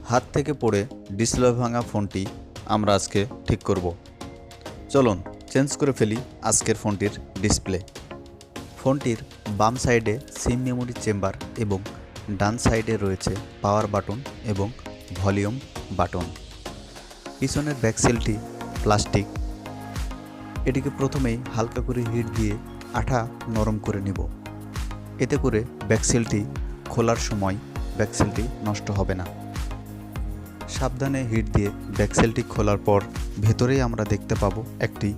হাত থেকে পড়ে ডিসপ্লে ভাঙা ফোনটি আমরা আজকে ঠিক করব। চলুন চেঞ্জ করে ফেলি আজকের ফোনটির ডিসপ্লে। ফোনটির বাম সাইডে সিম মেমোরি চেম্বার এবং ডান সাইডে রয়েছে পাওয়ার বাটন এবং ভলিউম বাটন। পিছনের ব্যাকসেলটি প্লাস্টিক। এটিকে প্রথমেই হালকা করে হিট দিয়ে আঠা নরম করে নিব। এতে করে ব্যাকসেলটি খোলার সময় ব্যাকসেলটি নষ্ট হবে না। সাবধানে হিট দিয়ে ব্যাকসেলটি খোলার পর ভেতরেই আমরা দেখতে পাবো একটি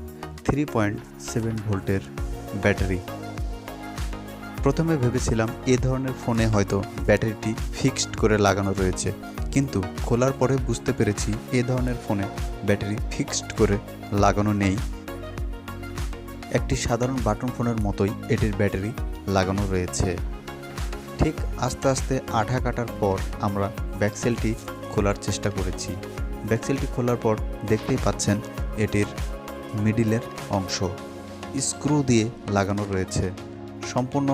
3.7 ভোল্টের ব্যাটারি। প্রথমে ভেবেছিলাম এ ধরনের ফোনে হয়তো ব্যাটারিটি ফিক্সড করে লাগানো রয়েছে, কিন্তু খোলার পরে বুঝতে পেরেছি এ ধরনের ফোনে ব্যাটারি ফিক্সড করে লাগানো নেই। একটি সাধারণ বাটন ফোনের মতোই এটির ব্যাটারি লাগানো রয়েছে। ঠিক আস্তে আস্তে আঠা কাটার পর আমরা ব্যাকসেলটি খোলার চেষ্টা করেছি। ব্যাকসেলটি খোলার পর দেখতেই পাচ্ছেন এটির মিডিলের অংশ স্ক্রু দিয়ে লাগানো রয়েছে। সম্পূর্ণ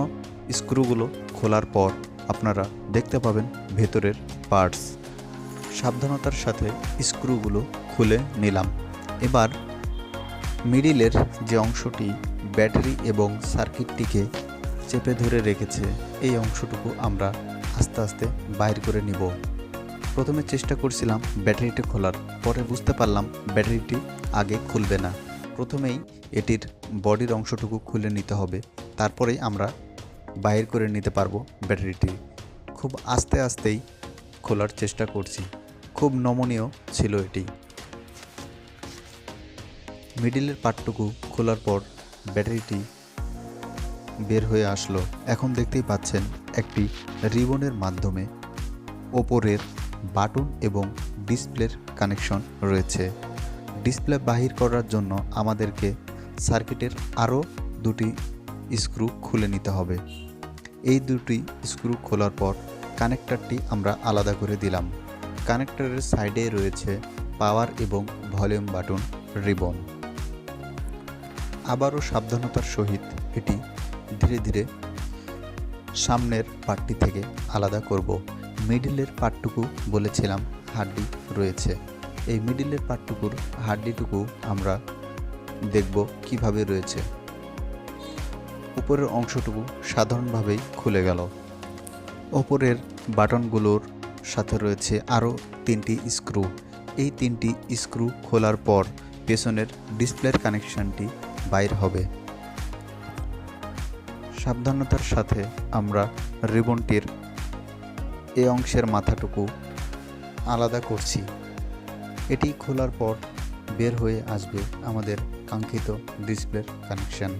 স্ক্রুগুলো খোলার পর আপনারা দেখতে পাবেন ভেতরের পার্টস। সাবধানতার সাথে স্ক্রুগুলো খুলে নিলাম। এবার মিডিলের যে অংশটি ব্যাটারি এবং সার্কিটটিকে চেপে ধরে রেখেছে, এই অংশটুকু আমরা আস্তে আস্তে বাইর করে নিব। প্রথমে চেষ্টা করছিলাম ব্যাটারিটি খোলার, পরে বুঝতে পারলাম ব্যাটারিটি আগে খুলবে না। প্রথমেই এটির বডির অংশটুকু খুলে নিতে হবে, তারপরেই আমরা বাইর করে নিতে পারবো ব্যাটারিটি। খুব আস্তে আস্তেই খোলার চেষ্টা করছি। খুব নমনীয় ছিল এটি। মিডিলের পার্টটুকু খোলার পর ব্যাটারিটি বের হয়ে আসলো। এখন দেখতেই পাচ্ছেন একটি রিবনের মাধ্যমে ওপরের বাটন এবং ডিসপ্লের কানেকশন রয়েছে। ডিসপ্লে বাহির করার জন্য আমাদেরকে সার্কিটের আরও দুটি স্ক্রু খুলে নিতে হবে। এই দুটি স্ক্রু খোলার পর কানেক্টরটি আমরা আলাদা করে দিলাম। কানেক্টরের সাইডে রয়েছে পাওয়ার এবং ভলিউম বাটন রিবন। আবারও সাবধানতার সহিত এটি ধীরে ধীরে সামনের পার্টটি থেকে আলাদা করব। মিডিলের পার্টটুকু বলেছিলাম হাড্ডি রয়েছে। এই মিডিলের পার্টটুকুর হাড্ডিটুকু আমরা দেখব কিভাবে রয়েছে। উপরের অংশটুকু সাধারণভাবেই খুলে গেল। ওপরের বাটনগুলোর সাথে রয়েছে আরও 3টি স্ক্রু। এই 3টি স্ক্রু খোলার পর পেছনের ডিসপ্লের কানেকশনটি বাইর হবে। সাবধানতার সাথে আমরা রিবনটির এই অংশের মাথাটুকু আলাদা করছি। এটি খোলার পর বের হয়ে আসবে আমাদের কাঙ্ক্ষিত ডিসপ্লের কানেকশন।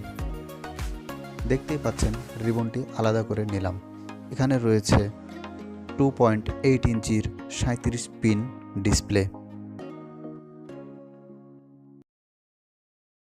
দেখতেই পাচ্ছেন রিবনটি আলাদা করে নিলাম। এখানে রয়েছে 2.8 ইঞ্চির 37 পিন ডিসপ্লে।